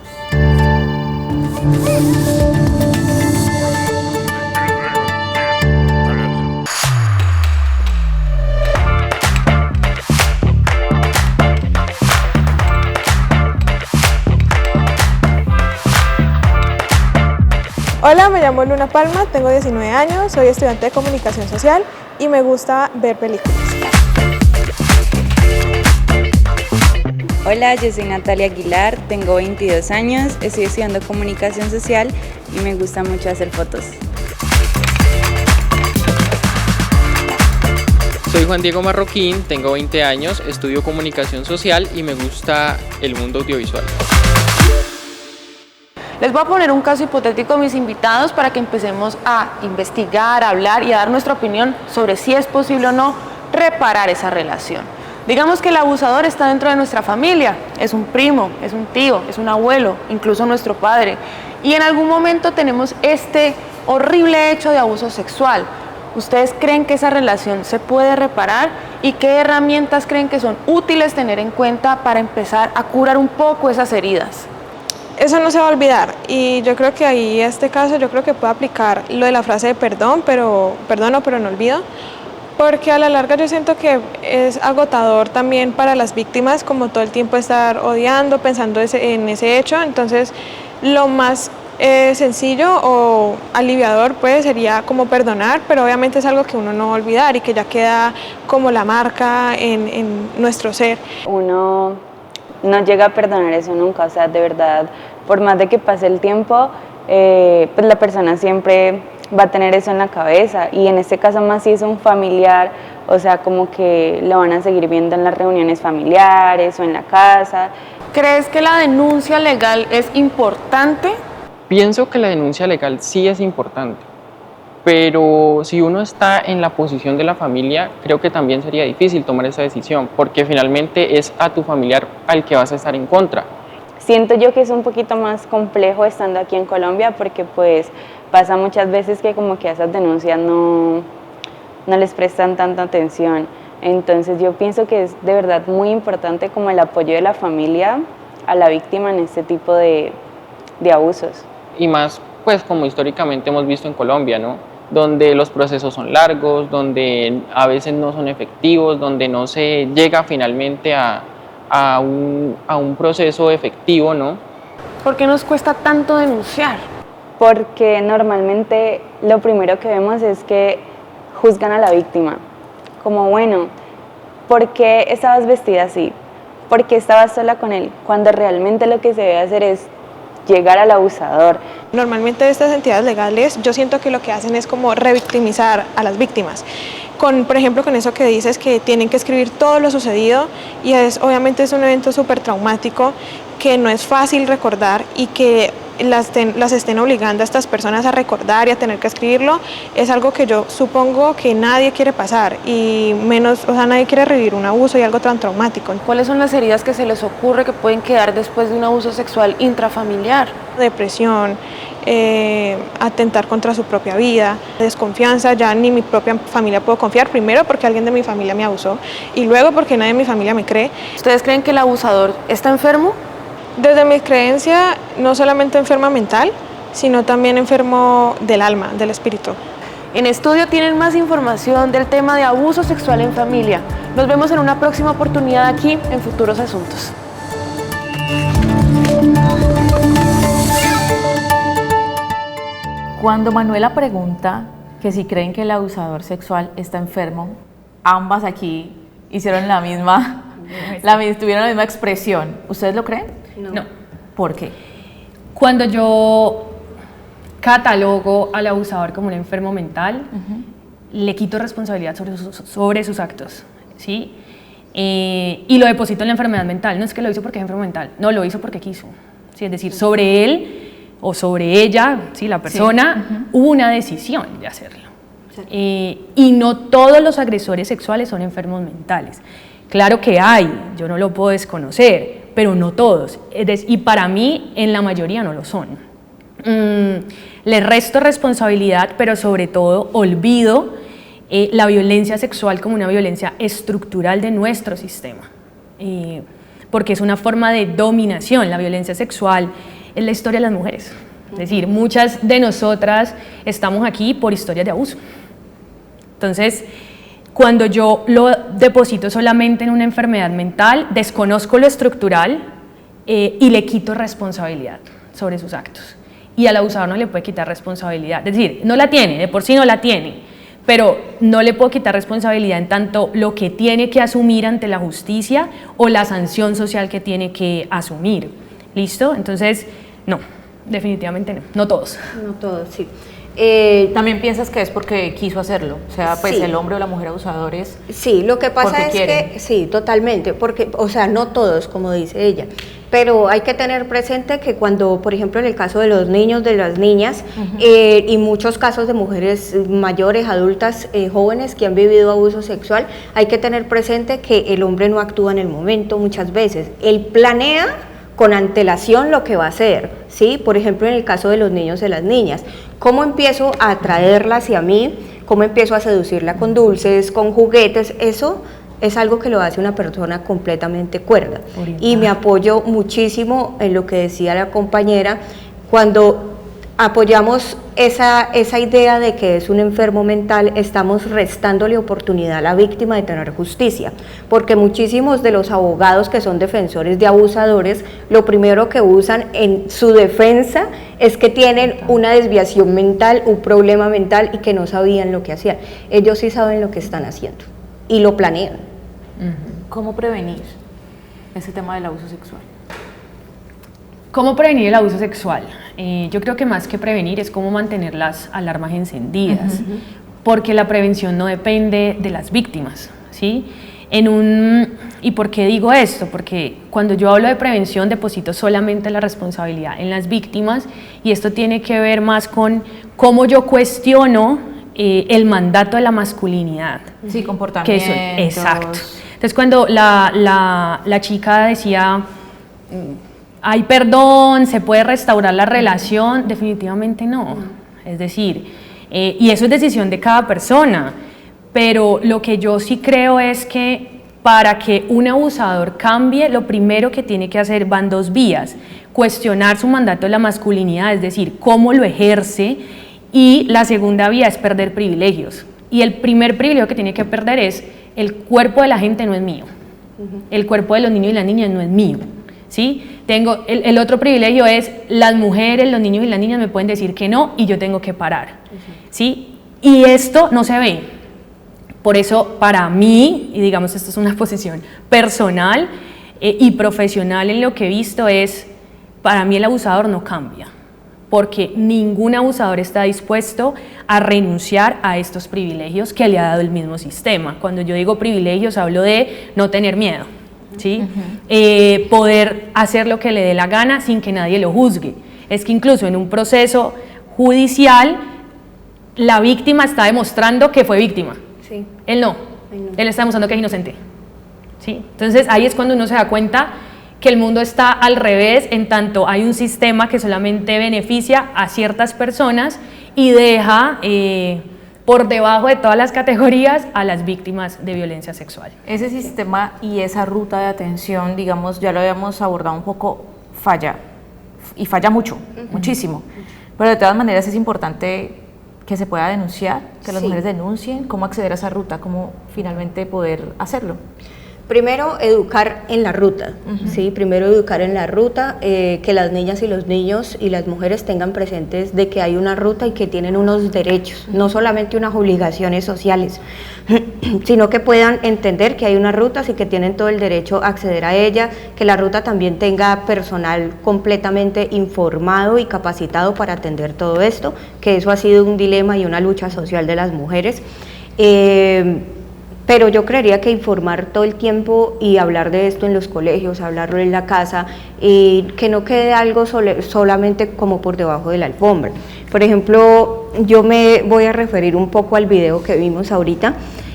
Hola, me llamo Luna Palma, tengo 19 años, soy estudiante de comunicación social y me gusta ver películas. Hola, yo soy Natalia Aguilar, tengo 22 años, estoy estudiando comunicación social y me gusta mucho hacer fotos. Soy Juan Diego Marroquín, tengo 20 años, estudio comunicación social y me gusta el mundo audiovisual. Les voy a poner un caso hipotético a mis invitados para que empecemos a investigar, a hablar y a dar nuestra opinión sobre si es posible o no reparar esa relación. Digamos que el abusador está dentro de nuestra familia, es un primo, es un tío, es un abuelo, incluso nuestro padre. Y en algún momento tenemos este horrible hecho de abuso sexual. ¿Ustedes creen que esa relación se puede reparar? ¿Y qué herramientas creen que son útiles tener en cuenta para empezar a curar un poco esas heridas? Eso no se va a olvidar y yo creo que ahí este caso yo creo que puede aplicar lo de la frase de perdono, pero no olvido, porque a la larga yo siento que es agotador también para las víctimas como todo el tiempo estar odiando, pensando en ese hecho. Entonces lo más sencillo o aliviador pues sería como perdonar, pero obviamente es algo que uno no va a olvidar y que ya queda como la marca en nuestro ser. Uno no llega a perdonar eso nunca, o sea, de verdad, por más de que pase el tiempo, pues la persona siempre va a tener eso en la cabeza, y en este caso más si es un familiar, o sea, como que lo van a seguir viendo en las reuniones familiares o en la casa. ¿Crees que la denuncia legal es importante? Pienso que la denuncia legal sí es importante, pero si uno está en la posición de la familia, creo que también sería difícil tomar esa decisión, porque finalmente es a tu familiar al que vas a estar en contra. Siento yo que es un poquito más complejo estando aquí en Colombia, porque pues pasa muchas veces que como que a esas denuncias no les prestan tanta atención. Entonces yo pienso que es de verdad muy importante como el apoyo de la familia a la víctima en este tipo de abusos. Y más pues como históricamente hemos visto en Colombia, ¿no? Donde los procesos son largos, donde a veces no son efectivos, donde no se llega finalmente a un proceso efectivo, ¿no? ¿Por qué nos cuesta tanto denunciar? Porque normalmente lo primero que vemos es que juzgan a la víctima, como bueno, ¿por qué estabas vestida así? ¿Por qué estabas sola con él? Cuando realmente lo que se debe hacer es llegar al abusador. Normalmente estas entidades legales yo siento que lo que hacen es como revictimizar a las víctimas por ejemplo, con eso que dices, que tienen que escribir todo lo sucedido, y obviamente es un evento súper traumático que no es fácil recordar, y que las estén obligando a estas personas a recordar y a tener que escribirlo, es algo que yo supongo que nadie quiere pasar, y menos, o sea, nadie quiere revivir un abuso y algo tan traumático. ¿Cuáles son las heridas que se les ocurre que pueden quedar después de un abuso sexual intrafamiliar? Depresión, atentar contra su propia vida, desconfianza, ya ni mi propia familia puedo confiar, primero porque alguien de mi familia me abusó y luego porque nadie de mi familia me cree. ¿Ustedes creen que el abusador está enfermo? Desde mi creencia, no solamente enferma mental, sino también enfermo del alma, del espíritu. En estudio tienen más información del tema de abuso sexual en familia. Nos vemos en una próxima oportunidad aquí en Futuros Asuntos. Cuando Manuela pregunta que si creen que el abusador sexual está enfermo, ambas aquí hicieron tuvieron la misma expresión. ¿Ustedes lo creen? No. ¿Por qué? Cuando yo catalogo al abusador como un enfermo mental, le quito responsabilidad sobre sus actos, ¿sí? Y lo deposito en la enfermedad mental. No es que lo hizo porque es enfermo mental, no, lo hizo porque quiso. ¿Sí? Es decir, sobre él o sobre ella, ¿sí? La persona, hubo una decisión de hacerlo. Y no todos los agresores sexuales son enfermos mentales. Claro que hay, yo no lo puedo desconocer, pero no todos. Y para mí, en la mayoría no lo son. Le resto responsabilidad, pero sobre todo olvido la violencia sexual como una violencia estructural de nuestro sistema. Porque es una forma de dominación. La violencia sexual es la historia de las mujeres. Es decir, muchas de nosotras estamos aquí por historias de abuso. Entonces, cuando yo lo deposito solamente en una enfermedad mental, desconozco lo estructural y le quito responsabilidad sobre sus actos. Y al abusador no le puede quitar responsabilidad. Es decir, no la tiene, de por sí no la tiene, pero no le puedo quitar responsabilidad en tanto lo que tiene que asumir ante la justicia o la sanción social que tiene que asumir. ¿Listo? Entonces, no, definitivamente no. No todos. No todos, sí. ¿También piensas que es porque quiso hacerlo? O sea, pues sí. El hombre o la mujer abusadores. Sí, lo que pasa es quieren. que, sí, totalmente, porque, o sea, no todos, como dice ella, pero hay que tener presente que cuando, por ejemplo, en el caso de los niños, de las niñas, y muchos casos de mujeres mayores, adultas, jóvenes que han vivido abuso sexual, hay que tener presente que el hombre no actúa en el momento muchas veces, él planea con antelación lo que va a hacer, ¿sí? Por ejemplo, en el caso de los niños y las niñas, ¿cómo empiezo a atraerla hacia mí? ¿Cómo empiezo a seducirla con dulces, con juguetes? Eso es algo que lo hace una persona completamente cuerda. Y me apoyo muchísimo en lo que decía la compañera, cuando apoyamos esa idea de que es un enfermo mental, estamos restándole oportunidad a la víctima de tener justicia, porque muchísimos de los abogados que son defensores de abusadores, lo primero que usan en su defensa es que tienen una desviación mental, un problema mental y que no sabían lo que hacían. Ellos sí saben lo que están haciendo y lo planean. ¿Cómo prevenir ese tema del abuso sexual? ¿Cómo prevenir el abuso sexual? Yo creo que más que prevenir es cómo mantener las alarmas encendidas, porque la prevención no depende de las víctimas, ¿sí? ¿Y por qué digo esto? Porque cuando yo hablo de prevención deposito solamente la responsabilidad en las víctimas, y esto tiene que ver más con cómo yo cuestiono el mandato de la masculinidad. Sí, comportamientos. Exacto. Entonces, cuando la chica decía, hay perdón, se puede restaurar la relación, definitivamente no. Es decir, y eso es decisión de cada persona, pero lo que yo sí creo es que para que un abusador cambie, lo primero que tiene que hacer van dos vías: cuestionar su mandato de la masculinidad, es decir, cómo lo ejerce, y la segunda vía es perder privilegios. Y el primer privilegio que tiene que perder es: el cuerpo de la gente no es mío, el cuerpo de los niños y las niñas no es mío, ¿sí? Tengo el otro privilegio es: las mujeres, los niños y las niñas me pueden decir que no y yo tengo que parar, ¿sí? Y esto no se ve. Por eso, para mí, y digamos esto es una posición personal y profesional en lo que he visto, es: para mí el abusador no cambia, porque ningún abusador está dispuesto a renunciar a estos privilegios que le ha dado el mismo sistema. Cuando yo digo privilegios, hablo de no tener miedo, ¿sí? Poder hacer lo que le dé la gana sin que nadie lo juzgue. Es que incluso en un proceso judicial, la víctima está demostrando que fue víctima. Sí. Él no. Él está demostrando que es inocente. ¿Sí? Entonces ahí es cuando uno se da cuenta que el mundo está al revés, en tanto hay un sistema que solamente beneficia a ciertas personas y deja por debajo de todas las categorías a las víctimas de violencia sexual. Ese sistema y esa ruta de atención, digamos, ya lo habíamos abordado un poco, falla, y falla mucho, muchísimo, pero de todas maneras es importante que se pueda denunciar, que las mujeres denuncien, cómo acceder a esa ruta, cómo finalmente poder hacerlo. Primero, educar en la ruta, ¿sí? Primero educar en la ruta, que las niñas y los niños y las mujeres tengan presentes de que hay una ruta y que tienen unos derechos, no solamente unas obligaciones sociales, sino que puedan entender que hay unas rutas y que tienen todo el derecho a acceder a ella, que la ruta también tenga personal completamente informado y capacitado para atender todo esto, que eso ha sido un dilema y una lucha social de las mujeres. Pero yo creería que informar todo el tiempo y hablar de esto en los colegios, hablarlo en la casa, y que no quede algo solamente como por debajo de la alfombra. Por ejemplo, yo me voy a referir un poco al video que vimos ahorita,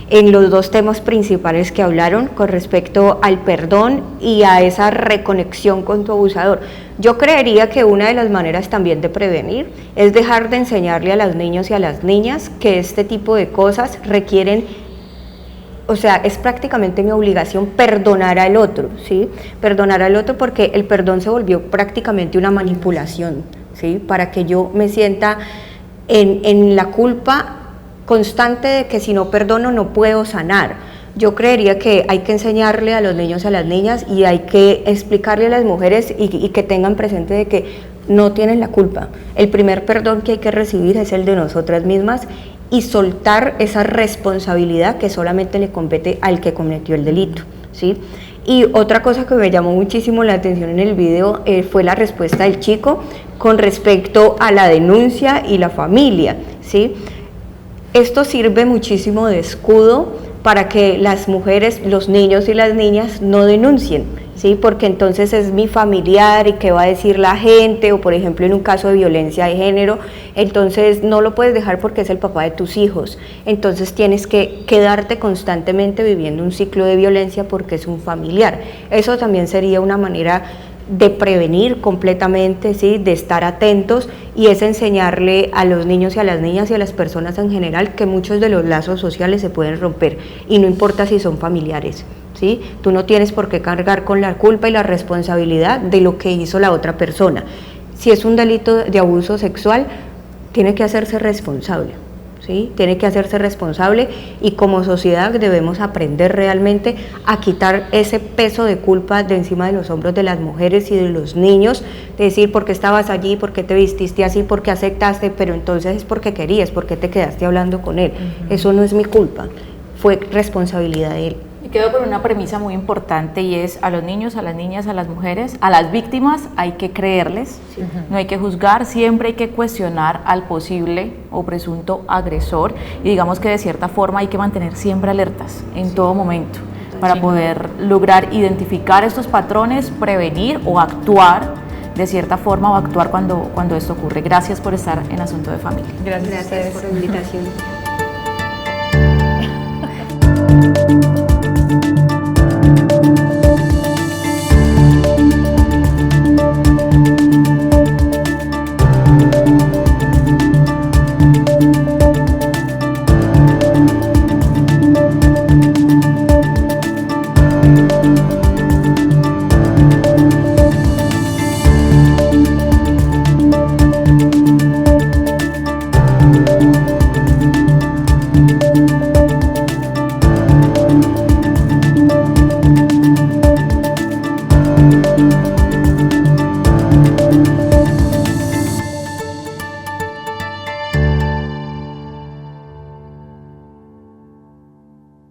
en los dos temas principales que hablaron con respecto al perdón y a esa reconexión con tu abusador. Yo creería que una de las maneras también de prevenir es dejar de enseñarle a los niños y a las niñas que este tipo de cosas requieren, o sea, es prácticamente mi obligación perdonar al otro, ¿sí? Perdonar al otro, porque el perdón se volvió prácticamente una manipulación, ¿sí? Para que yo me sienta en la culpa constante de que si no perdono no puedo sanar. Yo creería que hay que enseñarle a los niños y a las niñas, y hay que explicarle a las mujeres y que tengan presente de que no tienen la culpa. El primer perdón que hay que recibir es el de nosotras mismas, y soltar esa responsabilidad que solamente le compete al que cometió el delito, ¿sí? Y otra cosa que me llamó muchísimo la atención en el video fue la respuesta del chico con respecto a la denuncia y la familia, ¿sí? Esto sirve muchísimo de escudo para que las mujeres, los niños y las niñas no denuncien, ¿sí? Porque entonces es mi familiar y qué va a decir la gente, o por ejemplo en un caso de violencia de género, entonces no lo puedes dejar porque es el papá de tus hijos, entonces tienes que quedarte constantemente viviendo un ciclo de violencia porque es un familiar. Eso también sería una manera de prevenir completamente, ¿sí? De estar atentos, y es enseñarle a los niños y a las niñas y a las personas en general que muchos de los lazos sociales se pueden romper, y no importa si son familiares, ¿sí? Tú no tienes por qué cargar con la culpa y la responsabilidad de lo que hizo la otra persona. Si es un delito de abuso sexual, tiene que hacerse responsable, ¿sí? Tiene que hacerse responsable, y como sociedad debemos aprender realmente a quitar ese peso de culpa de encima de los hombros de las mujeres y de los niños, de decir por qué estabas allí, por qué te vististe así, por qué aceptaste, pero entonces es porque querías, por qué te quedaste hablando con él. Eso no es mi culpa, fue responsabilidad de él. Y quedo con una premisa muy importante, y es: a los niños, a las niñas, a las mujeres, a las víctimas hay que creerles, no hay que juzgar, siempre hay que cuestionar al posible o presunto agresor, y digamos que de cierta forma hay que mantener siempre alertas en todo momento para poder lograr identificar estos patrones, prevenir o actuar de cierta forma, o actuar cuando esto ocurre. Gracias por estar en Asunto de Familia. Gracias por la invitación.